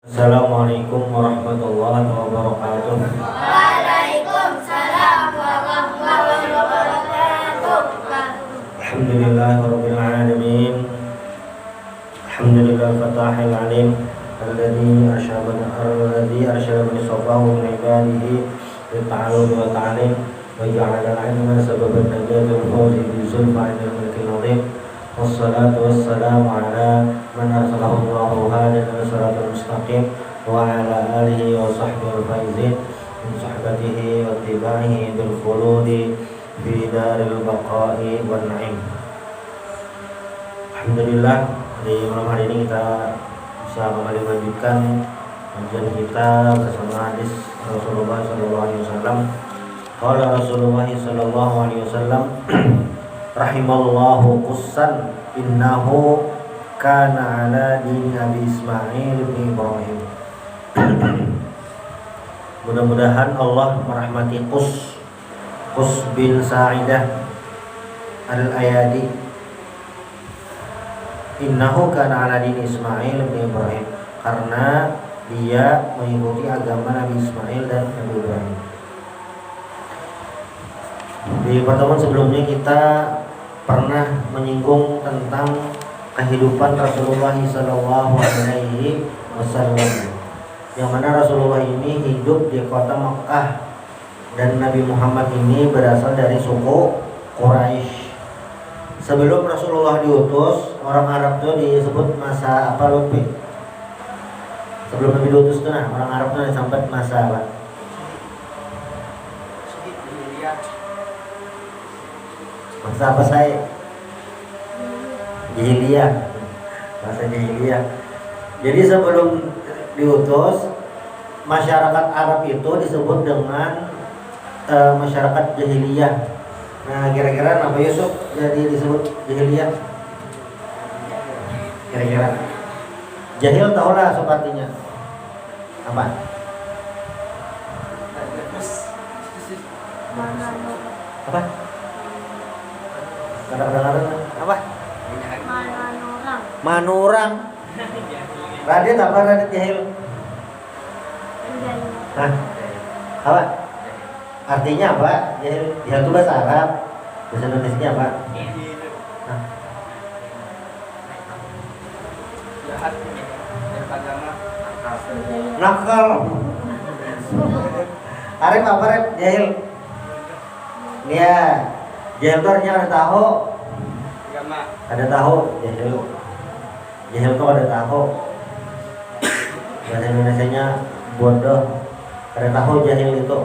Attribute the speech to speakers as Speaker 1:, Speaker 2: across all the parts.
Speaker 1: Assalamualaikum warahmatullahi wabarakatuh.
Speaker 2: Waalaikumsalam warahmatullahi wabarakatuh.
Speaker 1: Alhamdulillahirabbil alamin. Alhamdulillah fatahil alim alladzi arsyada bi safahu min ibadihi bi ta'allum wa ta'lim wa ja'ala al-'ilma sababan najati wal fawzi bi zulfa'il mulkil 'azim. Wassalatu wassalamu ala man arsalahu Allahu hadiyan ila siratal mustaqim wa ala alihi wa sahbihi al-faizin min sahbatihi wa ittiba'ihi bil khuludi fi daril baqa'i wan na'im. Alhamdulillah, di malam hari ini kita bisa kembali melanjutkan kajian kita bersama hadis Rasulullah sallallahu alaihi wasallam. Qala Rasulullah sallallahu alaihi wasallam, rahimallahu qussan innahu kana ala dini Abi Ismail bin Ibrahim. Mudah-mudahan Allah merahmati Qus bin Sa'idah al-Ayadi. Innahu kana ala dini Ismail bin Ibrahim, karena dia mengikuti agama Nabi Ismail dan Nabi Ibrahim. Di pertemuan sebelumnya kita pernah menyinggung tentang kehidupan Rasulullah sallallahu alaihi wasallam, yang mana Rasulullah ini hidup di kota Mekah dan Nabi Muhammad ini berasal dari suku Quraisy. Sebelum Rasulullah diutus, orang Arab itu disebut masa apa, Lutfi? Sebelum Nabi diutus itu orang Arab itu disebut masa apa? Masa apa saya? Jahiliyah. Masa jahiliyah. Jadi sebelum diutus, masyarakat Arab itu disebut dengan masyarakat jahiliyah. Nah, kira-kira Nabi Yusuf jadi disebut jahiliyah? Kira-kira jahil tahulah sepertinya apa? Apa? Kadang-kadang apa? Manurang. Radit apa? Radit jahil? Nah, apa? Artinya apa? Jahil itu bahasa Arab. Bahasa Indonesia apa? Nah. Nakal. Arif apa Arif? Jahil. Ya, jahil itu artinya ada tahu. Ada tahu, jahil. Jahil itu ada tahu. Bahasa Indonesianya bodoh. Ada tahu jahil itu.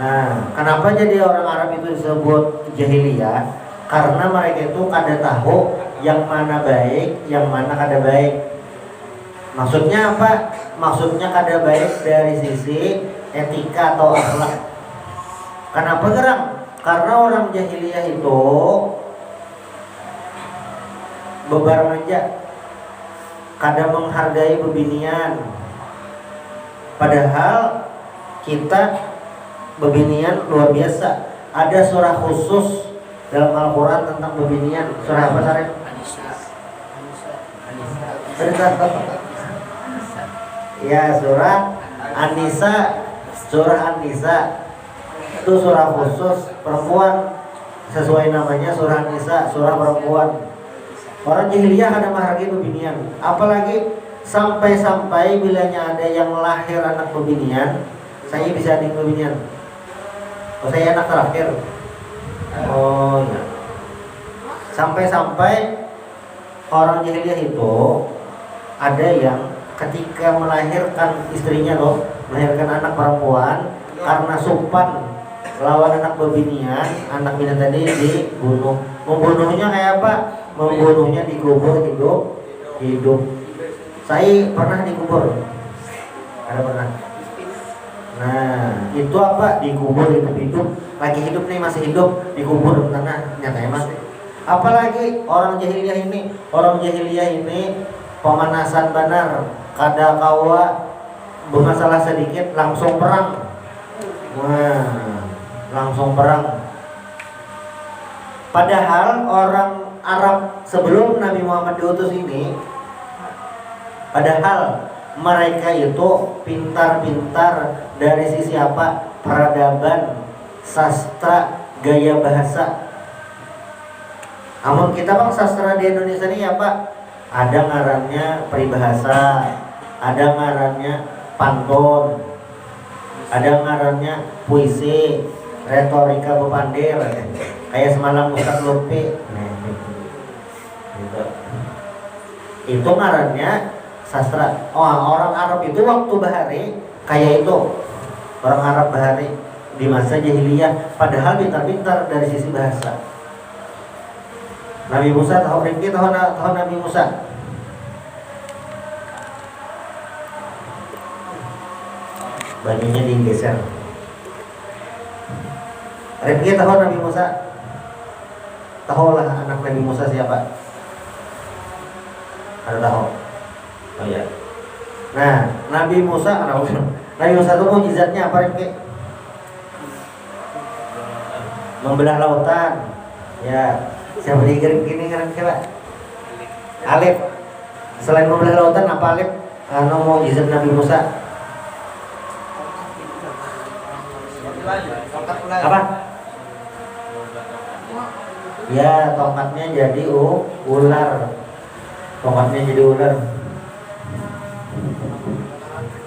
Speaker 1: Nah, kenapa jadi orang Arab itu disebut jahiliyah? Karena mereka itu kada tahu yang mana baik, yang mana kada baik. Maksudnya apa? Maksudnya kada baik dari sisi etika atau akhlak. Kenapa gerang? Karena orang jahiliyah itu bebar manja, kada menghargai bebinian. Padahal kita bebinian luar biasa. Ada surah khusus dalam Al-Quran tentang bebinian. Surah apa Sarif? Ya, surah An-Nisa. Surah An-Nisa itu surah khusus perempuan, sesuai namanya surah An-Nisa, surah perempuan. Orang jahiliyah ada menghargai bebinian, apalagi sampai-sampai bilanya ada yang lahir anak bebinian, saya bisa adik bebinian. Oh, saya anak terakhir. Oh ya. Sampai-sampai orang jahiliyah itu ada yang ketika melahirkan istrinya melahirkan anak perempuan, karena sumpah lawan anak bebinian, anak bini tadi dibunuh. Membunuhnya kayak apa? Membunuhnya dikubur hidup. Saya pernah dikubur. Ada pernah. Nah, itu apa? Dikubur hidup. Lagi hidup nih, masih hidup, dikubur di tanah, nyatanya mati. Apalagi orang jahiliyah ini pemanasan benar, kada kawa bermasalah sedikit langsung perang. Wah, langsung perang. Padahal orang Arab sebelum Nabi Muhammad diutus ini Padahal mereka itu pintar-pintar dari sisi apa? Peradaban, sastra, gaya bahasa. Namun kita bang sastra di Indonesia ini apa? Ada ngarannya peribahasa, ada ngarannya pantun, ada ngarannya puisi, retorika bepandir, kayak semalam Ustaz Lutfi. Gitu. Itu ngarannya sastra. Oh, orang Arab itu waktu bahari kayak itu. Orang Arab bahari di masa jahiliyah, padahal pintar-pintar dari sisi bahasa. Nabi Musa tahu Nabi Musa. Bajunya digeser. Rifki tahu Nabi Musa? Tahulah anak Nabi Musa siapa? Ada tahu? Oh ya. Nah, Nabi Musa itu mukjizatnya apa Rifki? Membelah lautan. Ya, siapa dikirim gini kan siapa? Alif. Selain membelah lautan apa Alif? Mukjizat Nabi Musa. Apa? Ya, tongkatnya jadi ular. Tongkatnya jadi ular.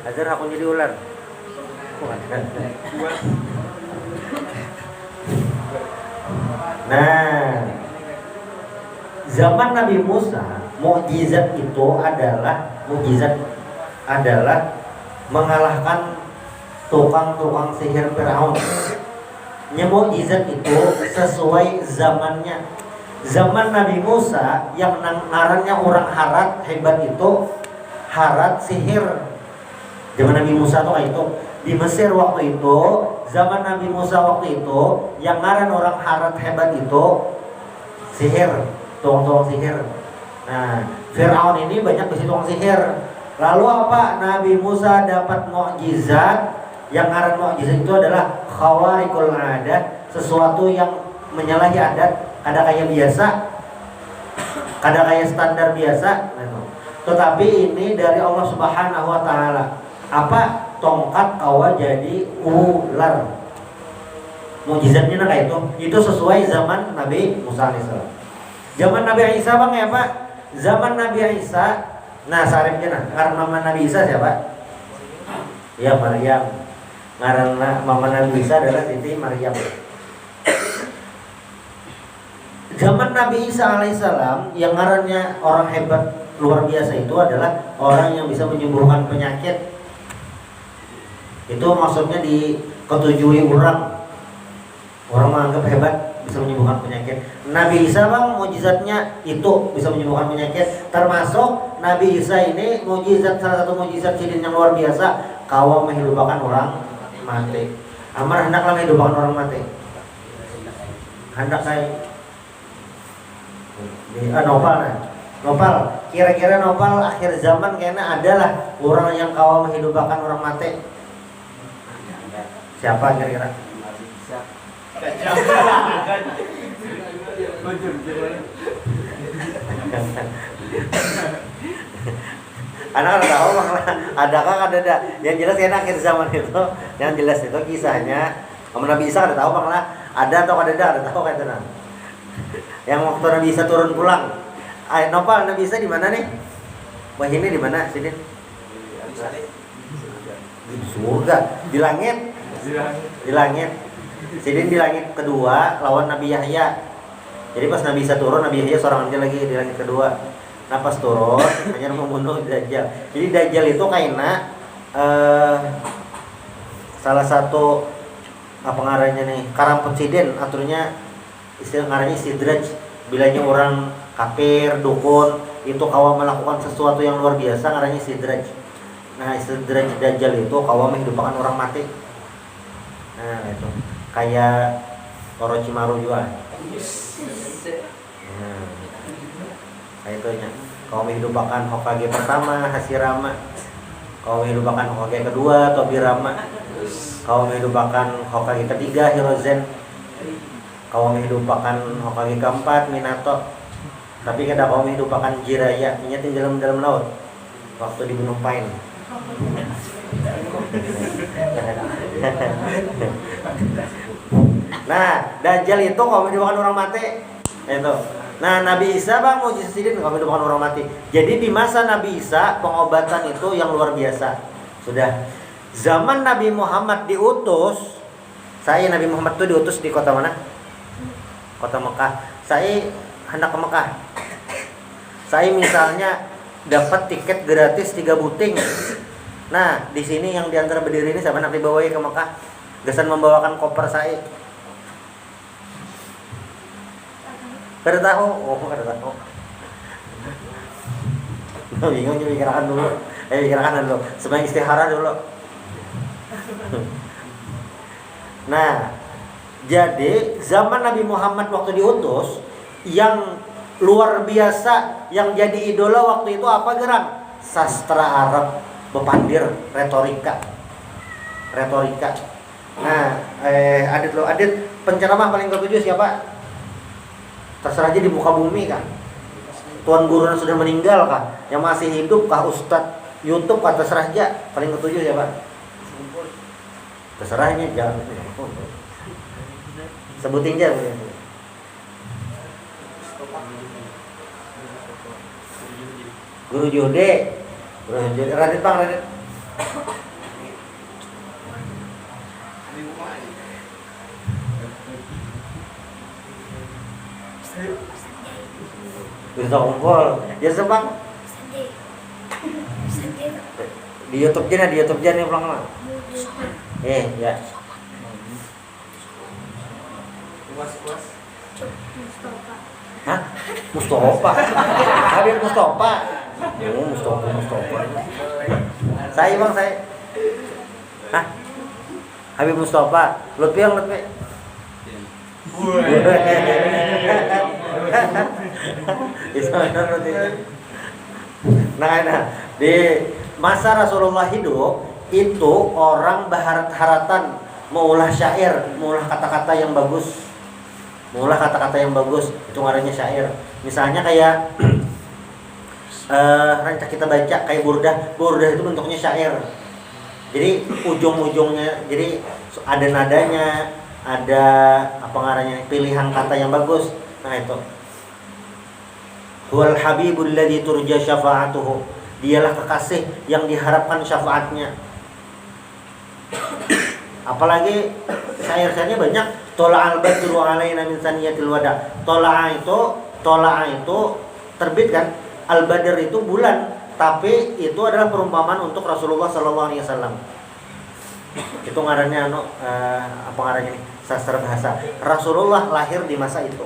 Speaker 1: Ajar aku jadi ular. Nah, zaman Nabi Musa, mukjizat adalah mengalahkan tukang-tukang sihir Firaun. Mukjizat itu sesuai zamannya. Zaman Nabi Musa yang ngarannya orang harat hebat itu harat sihir. Zaman Nabi Musa tuh kayak itu di Mesir waktu itu, zaman Nabi Musa waktu itu yang ngaran orang harat hebat itu sihir, tukang sihir. Nah, Firaun ini banyak besi tukang sihir. Lalu apa? Nabi Musa dapat mukjizat. Yang ngaran mukjizat itu adalah khawariqul adat, sesuatu yang menyalahi adat, ada kayak biasa, ada kayak standar biasa. Tetapi ini dari Allah Subhanahu wa taala. Apa? Tongkat kawa jadi ular. Mukjizatnya kayak itu. Itu sesuai zaman Nabi Musa alaihissalam. Zaman Nabi Isa bang ya Pak? Zaman Nabi Isa. Nah, saripnya karena mama Nabi Isa siapa? Ya Maryam. Karena mama Nabi Isa adalah Siti Maryam. Zaman Nabi Isa alaihissalam yang ngarannya orang hebat luar biasa itu adalah orang yang bisa menyembuhkan penyakit. Itu maksudnya diketujui orang menganggap hebat bisa menyembuhkan penyakit. Nabi Isa bang mukjizatnya itu bisa menyembuhkan penyakit. Termasuk Nabi Isa ini salah satu mukjizat sidin yang luar biasa, kawa menghidupkan orang mati. Amar hendaklah menghidupkan orang mati. Hendak saya Nopal, kira-kira Nopal akhir zaman kayaknya adalah orang yang kawa menghidupkan orang mati. Siapa kira-kira? Anak tahu bang, adakah ada yang jelas ya akhir zaman itu, yang jelas itu kisahnya Nabi Isa ada tahu bang lah, ada atau ada tahu kan itu nah. Yang waktu Nabi Isa turun pulang, Nopal Nabi Isa di mana nih? Wah ini di mana sini? Di surga, di langit. Sidin di langit kedua lawan Nabi Yahya. Jadi pas Nabi Isa turun, Nabi Yahya seorang aja lagi di langit kedua. Nah pas turun hanya membunuh Dajjal. Jadi Dajjal itu kayaknya salah satu apa ngarannya nih karamput sidin, aturnya istilah ngarannya istidraj. Bilanya orang kafir, dukun itu kawa melakukan sesuatu yang luar biasa ngarannya istidraj. Nah istidraj Dajjal itu kawa menghidupkan orang mati. Nah itu kayak Orochimaru juga. Nah, kayak itunya. Kau menghidupkan Hokage pertama Hashirama, kau menghidupkan Hokage kedua Tobirama, kau menghidupkan Hokage ketiga Hirozen, kau menghidupkan Hokage keempat Minato. Tapi kada kau menghidupkan Jiraiya, ingat dalam laut. waktu di Gunung Pain. Nah, Dajjal itu kalau menyebabkan orang mati itu. Nah, Nabi Isa bang mujizidin kalau menyebabkan orang mati. Jadi di masa Nabi Isa pengobatan itu yang luar biasa. Sudah zaman Nabi Muhammad diutus, saya Nabi Muhammad itu diutus di kota mana? Kota Mekah. Saya hendak ke Mekah. Saya misalnya dapat tiket gratis 3 buting. Nah, di sini yang diantara berdiri ini siapa nak dibawain ke Mekah? Gesan membawakan koper saya. Kada tahu? Oh, kada tahu. Bingung jadi pikirkan dulu. Pikirkan dulu. Sebagai istihara dulu. Nah, jadi zaman Nabi Muhammad waktu diutus, yang luar biasa yang jadi idola waktu itu apa gerang? Sastra Arab, bepandir, retorika. Nah, Adit penceramah paling ketujuh siapa? Terserah aja di muka bumi kan. Tuan guru yang sudah meninggal kah? Yang masih hidup kah? Ustadz YouTube kah? Terserah aja. Paling ketujuh siapa? Terserahnya jangan. Sebutin aja. Guru Jode. Radit bang, Radit. Bisa kumpul. Ya sebang. Di YouTube nih pulang mah. Ya. Hah? Mustafa. Habib Mustafa. Oh, Mustafa. Saya bang, saya. Hah? Habib Mustafa. Lutfi yang Lutfi. Nah, di masa Rasulullah hidup itu orang berharap-harapan mengolah syair, mengolah kata-kata yang bagus. Itu ngarannya syair. Misalnya kayak rancak kita baca kayak burdah itu bentuknya syair. Jadi ujung-ujungnya jadi ada nadanya, ada apa ngarannya pilihan kata yang bagus. Nah itu. Huwal habibul ladzi turja syafa'atuhu. Dialah kekasih yang diharapkan syafaatnya. Apalagi syair-syairnya banyak. Tola'al badru alaina min saniyatil wada. Tola'a itu terbit kan? Al-Badr itu bulan, tapi itu adalah perumpamaan untuk Rasulullah sallallahu alaihi wasallam. Itu ngarannya apa ngarannya nih? Sastra bahasa. Rasulullah lahir di masa itu.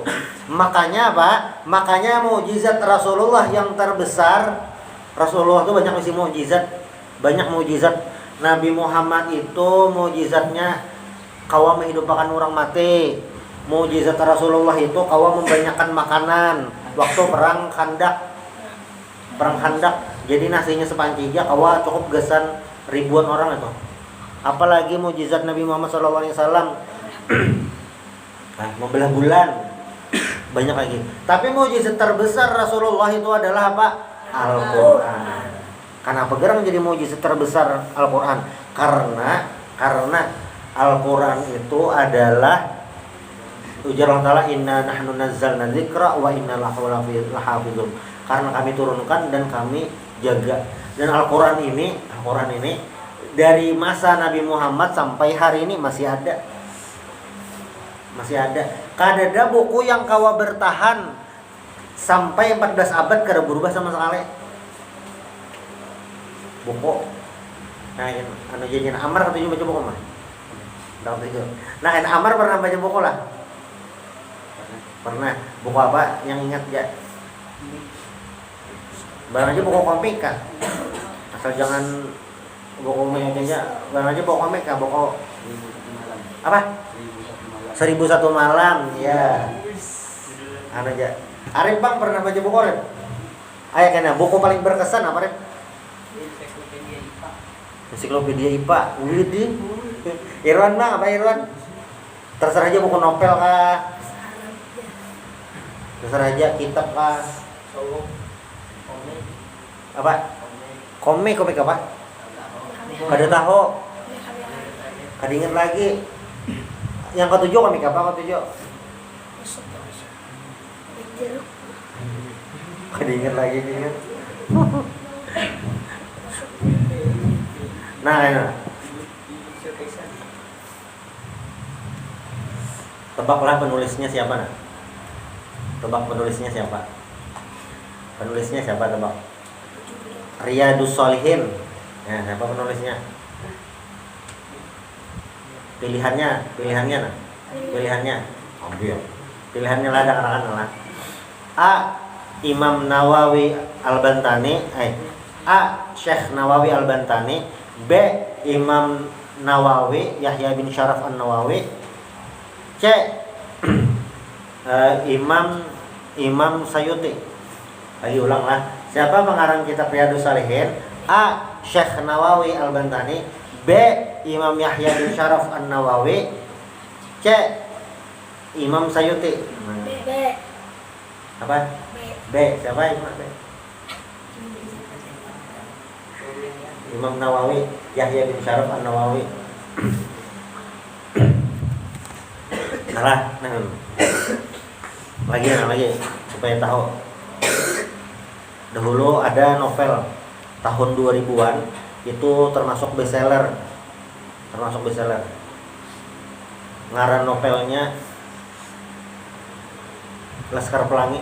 Speaker 1: Makanya apa? Makanya mukjizat Rasulullah yang terbesar. Rasulullah itu banyak isi mukjizat. Nabi Muhammad itu mukjizatnya kawa menghidupkan orang mati. Mukjizat Rasulullah itu kawa membanyakkan makanan waktu perang Khandak. Jadi nasinya sepanci aja kawa cukup gesan ribuan orang itu. Apalagi mukjizat Nabi Muhammad SAW membelah bulan. Banyak lagi. Tapi mukjizat terbesar Rasulullah itu adalah apa? Al-Quran. Kenapa gerang jadi mukjizat terbesar Al-Quran? Karena Al-Quran itu adalah ujar Allah Ta'ala, inna nahnu nazzalna dzikra wa inna lahu lahafizun. Karena kami turunkan dan kami jaga. Dan Al-Quran ini dari masa Nabi Muhammad sampai hari ini masih ada. Kadada buku yang kawa bertahan sampai 14 abad kada berubah sama sekali. Buku. Nah, jadi Amar katanya baca buku mah. Nah, Amar pernah baca buku lah. Pernah. Buku apa yang ingat ya? Barang aja buku komik kan. Asal jangan buku aja. Barang aja buku komik kan, buku apa? 1001 malam, ya. Aja. Arif bang pernah baca buku Arif? Ayo kena buku paling berkesan apa Arif? Ensiklopedia IPA. Widih. Irwan bang, apa Irwan? Terserah aja buku novel kah? Terserah aja kitab kah? Apa? Komik apa? Kada tahu. Kada ingat lagi. Yang ketujuh komik apa ketujuh? Kada ingat lagi ingat. Nah. Tebaklah penulisnya siapa nah? Tebak penulisnya siapa? Penulisnya siapa tebak? Riyadus Shalihin. Ya, siapa penulisnya? Pilihannya nah. Ambil. Pilihannya lah ada lah. A. Imam Nawawi Al-Bantani. A. Syekh Nawawi Al-Bantani. B. Imam Nawawi Yahya bin Syaraf An-Nawawi. C. Imam Sayuti. Lagi ulang lah. Siapa pengarang kitab Riyadus Shalihin? A. Syekh Nawawi Al-Bantani. B. Imam Yahya bin Syaraf An-Nawawi. C. Imam Sayuti.
Speaker 2: B.
Speaker 1: Apa? B. Siapa Imam B? Imam Nawawi Yahya bin Syaraf An-Nawawi. Nah. Lagi supaya tahu. Dahulu ada novel tahun 2000-an itu termasuk bestseller. Ngaran novelnya Laskar Pelangi.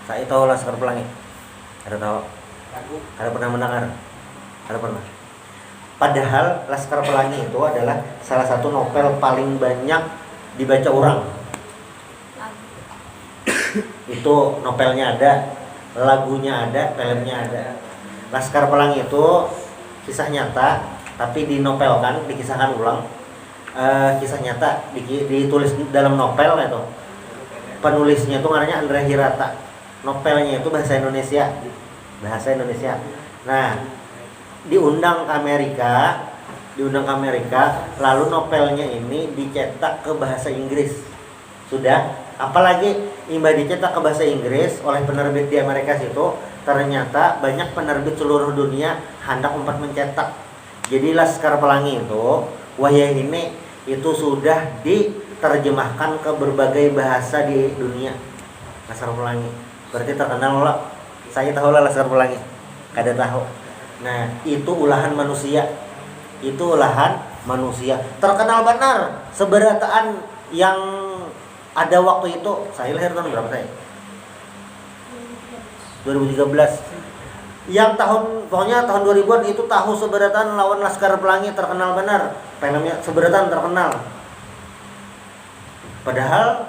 Speaker 1: Saya tahu Laskar Pelangi. Ada tahu? Ada pernah mendengar? Ada pernah. Padahal Laskar Pelangi itu adalah salah satu novel paling banyak dibaca orang. Itu novelnya ada, lagunya ada, filmnya ada. Laskar Pelangi itu kisah nyata, tapi dinopelkan, dikisahkan ulang. Kisah nyata ditulis dalam novel itu. Penulisnya itu namanya Andre Hirata. Novelnya itu bahasa Indonesia. Nah, diundang ke Amerika, lalu novelnya ini dicetak ke bahasa Inggris. Sudah, apalagi imbah dicetak ke bahasa Inggris oleh penerbit di Amerika situ, ternyata banyak penerbit seluruh dunia hendak mencetak. Jadi Laskar Pelangi itu wahya ini itu sudah diterjemahkan ke berbagai bahasa di dunia. Laskar Pelangi berarti terkenal lah. Saya tahu lah Laskar Pelangi. Kada tahu. Nah, itu ulahan manusia. Terkenal benar seberataan yang ada waktu itu. Saya lahir tahun berapa saya? 2013. Yang pokoknya tahun 2000-an itu tahu seberataan lawan Laskar Pelangi terkenal benar. Filmnya seberatan terkenal. Padahal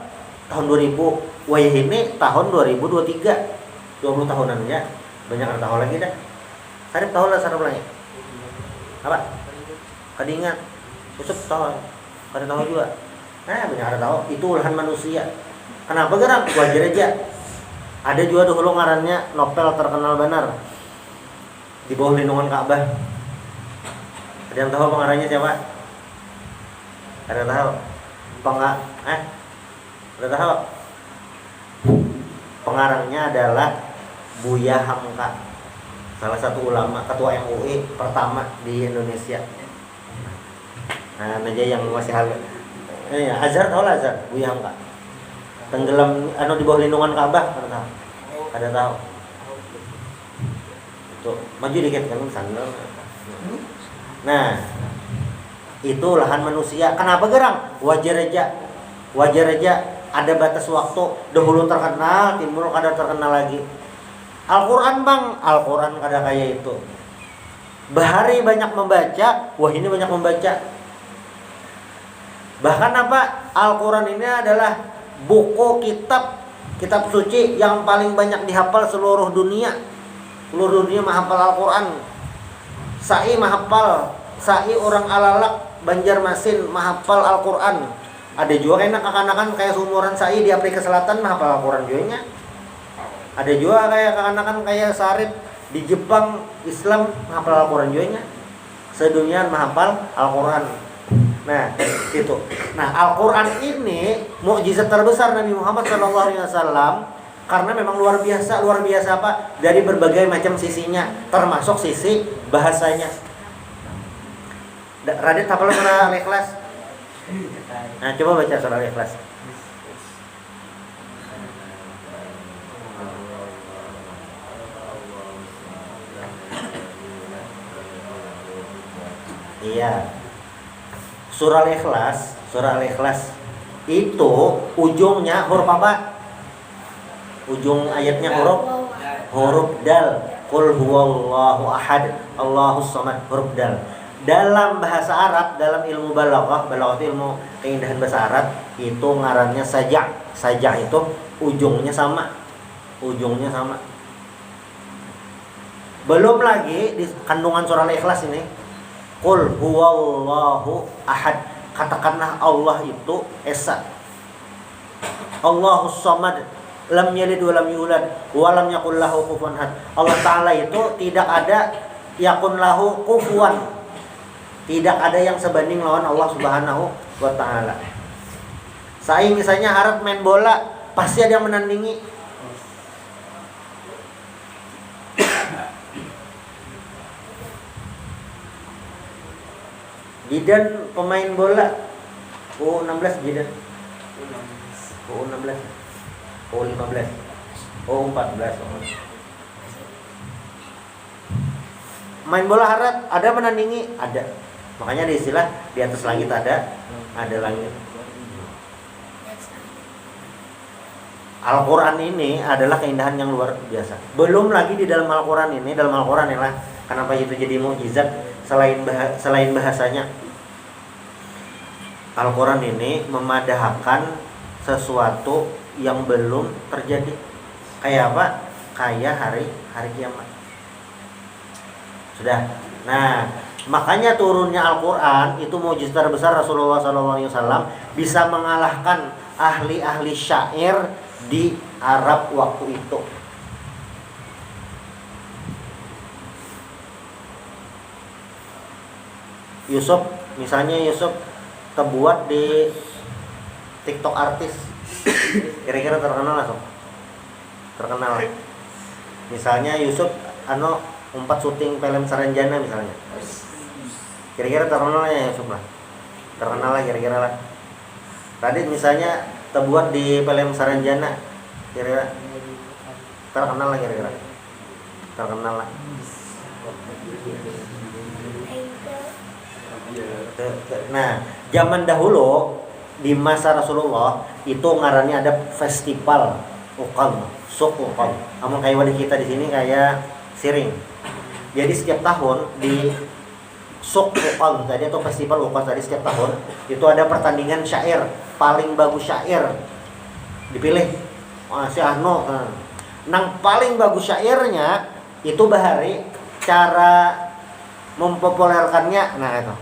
Speaker 1: tahun 2000 wah ini tahun 2023. 20 tahunan ya. Banyak yang tahu lagi dah. Saya tahu Laskar Pelangi. Apa? Kada ingat. Usep tahu. Kada tahu juga. Nah, banyak yang tahu. Itu ulahan manusia. Kenapa gerak? Wajar aja. Ada juga dulu ngarannya novel terkenal benar. Di bawah lindungan Ka'bah. Ada yang tahu pengarangnya siapa? Ada tahu? Ada tahu? Pengarangnya adalah Buya Hamka, salah satu ulama ketua MUI pertama di Indonesia. Nah, aja yang masih Azhar tahu lah Azhar, Buya Hamka. Tenggelam di bawah lindungan Ka'bah, ada tahu? Tuh, maju dikit kan sandal. Nah, itu lahan manusia. Kenapa gerang? Wajar aja. Ada batas waktu. Dahulu terkenal, timbul kada terkenal lagi. Al-Quran kada kayak itu. Bahari banyak membaca, wah ini banyak membaca. Bahkan Al-Quran ini adalah buku kitab suci yang paling banyak dihafal seluruh dunia. Seluruh dunia menghafal Al-Quran. Sai menghafal, orang Alalak Banjarmasin menghafal Al-Quran. Ada juga kanak-kanakan kayak seumuran Sai di Afrika Selatan menghafal Al-Quran juga. Ada juga kayak kanak-kanakan kayak Sarip di Jepang Islam menghafal Al-Quran juga. Sedunia menghafal Al-Quran. Nah, itu. Nah, Al-Qur'an ini mukjizat terbesar Nabi Muhammad SAW karena memang luar biasa apa? Dari berbagai macam sisinya, termasuk sisi bahasanya. Radit hafal surah Al-Ikhlas? Nah, coba baca surah Al-Ikhlas. Iya. Surah Al-Ikhlas itu ujungnya huruf apa? Ujung ayatnya huruf dal. Qul huwallahu ahad, Allahus samad, huruf dal. Dalam bahasa Arab, dalam ilmu balaghah itu ilmu keindahan bahasa Arab, itu ngarannya saja. Saja itu ujungnya sama. Belum lagi di kandungan surah Al-Ikhlas ini, Qul huwallahu ahad. Katakanlah Allah itu esa. Allahus samad, lam yalid wa lam yulad wa lam yakul lahu kufuwan ahad. Allah Ta'ala itu tidak ada yakun lahu kufuwan. Tidak ada yang sebanding lawan Allah Subhanahu wa Ta'ala. Saya misalnya harap main bola, pasti ada yang menandingi. Jidan pemain bola U16 Jidan. U16. U15. U14. Main bola harat ada menandingi? Ada. Makanya ada istilah di atas langit ada langit. Al-Quran ini adalah keindahan yang luar biasa. Belum lagi di dalam Al-Quran ini, lah kenapa itu jadi mukjizat selain bahasanya. Al-Quran ini memadahkan sesuatu yang belum terjadi. Kayak apa? Kayak hari kiamat. Sudah. Nah, makanya turunnya Al-Quran itu mukjizat besar Rasulullah SAW bisa mengalahkan ahli-ahli syair di Arab waktu itu. Misalnya Yusuf terbuat di TikTok artis, kira-kira terkenal langsung. Terkenal. Misalnya Yusuf umpat syuting film Saranjana misalnya. Kira-kira terkenal ya Yusuf lah. Terkenal lah kira-kira lah. Tadi misalnya terbuat di film Saranjana, kira-kira terkenal lah kira-kira. Terkenal lah. Nah, zaman dahulu di masa Rasulullah itu ngarannya ada festival ukam, sok ukam. Amun kayak wadah kita di sini kayak siring. Jadi setiap tahun di sok ukam tadi atau festival ukam tadi setiap tahun itu ada pertandingan syair, paling bagus syair dipilih. Si Ahno, nang paling bagus syairnya itu bahari cara mempopulerkannya. Nah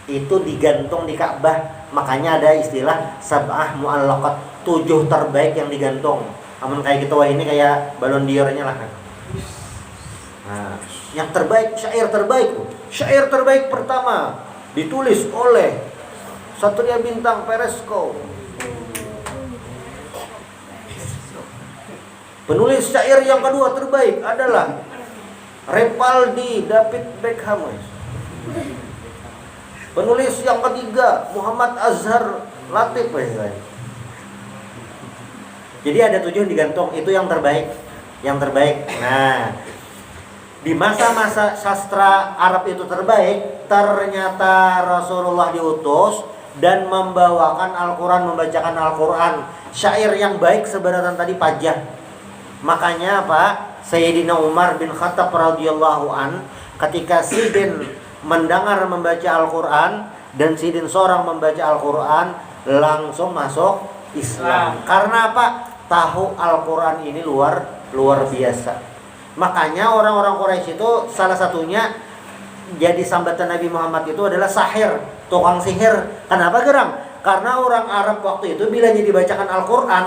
Speaker 1: itu digantung di Ka'bah. Makanya ada istilah sab'ah mu'allaqat, 7 terbaik yang digantung. Amun kayak gitu wah ini kayak balon diornya lah. Nah, yang terbaik, syair terbaik pertama ditulis oleh Satria Bintang Peresko. Penulis syair yang kedua terbaik adalah Repaldi David Beckham. Penulis yang ketiga Muhammad Azhar Latif. Jadi ada 7 digantung, itu yang terbaik. Nah, di masa-masa sastra Arab itu terbaik, ternyata Rasulullah diutus dan membawakan Al-Quran, membacakan Al-Quran. Syair yang baik sebenarnya tadi pajah. Makanya apa? Sayyidina Umar bin Khattab radhiyallahu an ketika Sidin mendengar membaca Al-Quran dan Sidin seorang membaca Al-Quran langsung masuk Islam. Karena apa? Tahu Al-Quran ini luar biasa. Makanya orang-orang Quraisy itu salah satunya jadi sambatan Nabi Muhammad itu adalah sahir, tukang sihir. Kenapa gerang? Karena orang Arab waktu itu bila jadi bacakan Al-Quran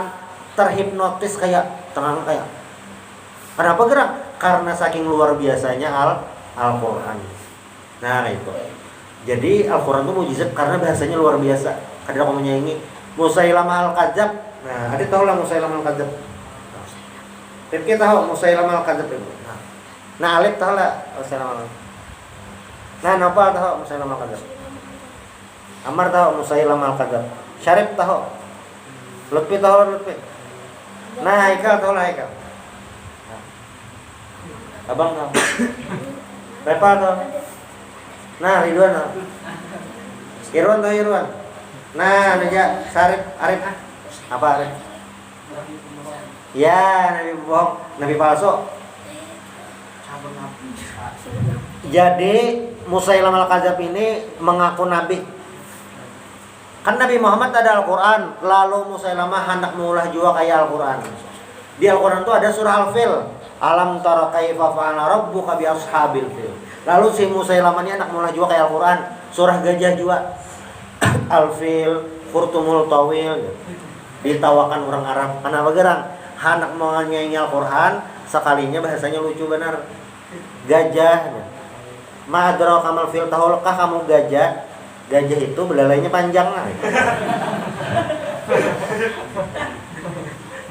Speaker 1: terhipnotis kayak tenang kayak. Kenapa gerang? Karena saking luar biasanya Al-Quran. Nah itu. Jadi Al-Quran itu mujizat karena bahasanya luar biasa. Kadang kamu menyaingi Musailamah Al-Kadzab. Nah, adik tahu lah Musailamah Al-Kadzab. Rifki tahu Musailamah Al-Kadzab itu. Nah, Alif tahu lah Musailamah Al-Kadzab. Nah, Nopal tahu Musailamah Al-Kadzab. Amar tahu Musailamah Al-Kadzab. Syarif tahu. Lutfi tahu Lutfi. Nah, Haikal tahu lah Haikal. Abang tahu. Repal tahu. Nah, Ridwan tahu. Irwan tahu Irwan. Nah, Naja, Syarif, Arif. Apa Arif? Ya, Nabi bohong, Nabi palsu. Jadi Musailamah Al-Kadzab ini mengaku nabi. Kan Nabi Muhammad ada Al-Quran, lalu Musailamah hendak mengulah juga kayak Al-Quran. Di Al-Quran itu ada surah Al-Fil. Alam tara kaifa fa'ala rabbuka bi ashabil fil. Lalu si Musailamah ini hendak mengulah juga kayak Al-Quran, surah gajah juga. Al-Fil, Furtumul Tawil. Ditawakan orang Arab. Kenapa gerang? Hendak menyanyi Al-Quran, sekalinya bahasanya lucu benar. Gajah. Ma'adra kamal fil, tahulkah kamu gajah? Gajah itu belalainya panjang lah.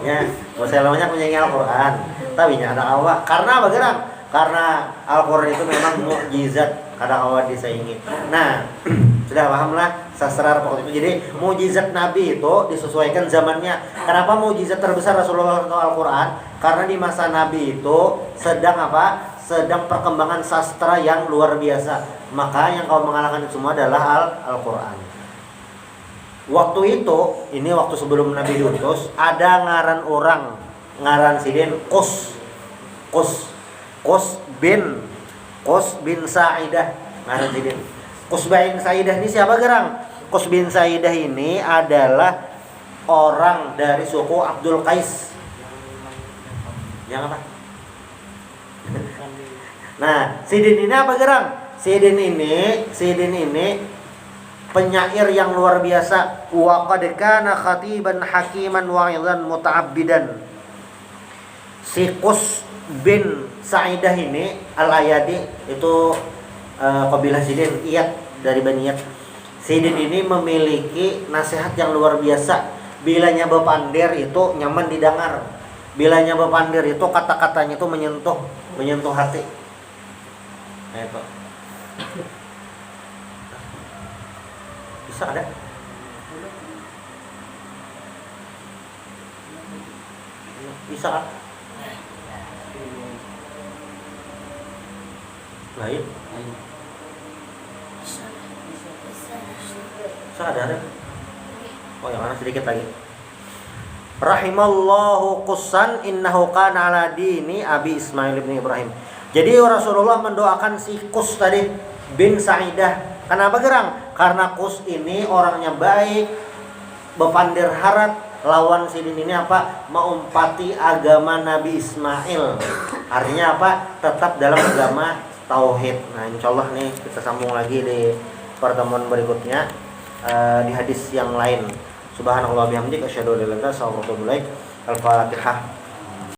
Speaker 1: Ya, Musailamahnya punya Al-Quran, tapi ada awak. Karena apa gerang? Karena Al-Quran itu memang mukjizat, kadang awak disaingi. Nah, sudah pahamlah sastra pokok itu. Jadi mukjizat Nabi itu disesuaikan zamannya. Kenapa mukjizat terbesar Rasulullah atau Al-Quran? Karena di masa Nabi itu sedang apa? Sedang perkembangan sastra yang luar biasa. Maka yang kau mengalahkan itu semua adalah Al-Quran. Waktu itu, ini waktu sebelum Nabi diutus, ada ngaran orang, ngaran sidin Qus bin Sa'idah, ngaran sidin. Qus bin Sa'idah ini siapa gerang? Qus bin Sa'idah ini adalah orang dari suku Abdul Qais. Yang apa? Nah, sidin ini apa gerang? Sidin ini penyair yang luar biasa. Wa qad kana khatiban hakiman wa'idhan muta'abbidan. Si Qus bin Sa'idah ini Al-Ayadi itu kabilah Sidin, Iyad dari Bani Iyad. Sidin ini memiliki nasihat yang luar biasa. Bilanya bepandir itu nyaman didengar. Bilanya bepandir itu kata-katanya itu menyentuh hati. Nah, itu. Bisa ada? Bisa kan? Lain? Bisa ada? Oh, yang mana sedikit lagi. Rahimallahu Qussan innahu kana ala dini Abi Ismail bin Ibrahim. Jadi Rasulullah mendoakan si Qus tadi bin Sa'idah. Kenapa gerang? Karena Qus ini orangnya baik, bepandir harat. Lawan Sidin ini apa? Mengumpati agama Nabi Ismail. Artinya apa? Tetap dalam agama tauhid. Nah, insyaallah nih kita sambung lagi di pertemuan berikutnya di hadis yang lain. Subhanallah bihamdika asyhadu an la ilaha illa anta astaghfiruka wa atubu ilaik. Al-Fatihah.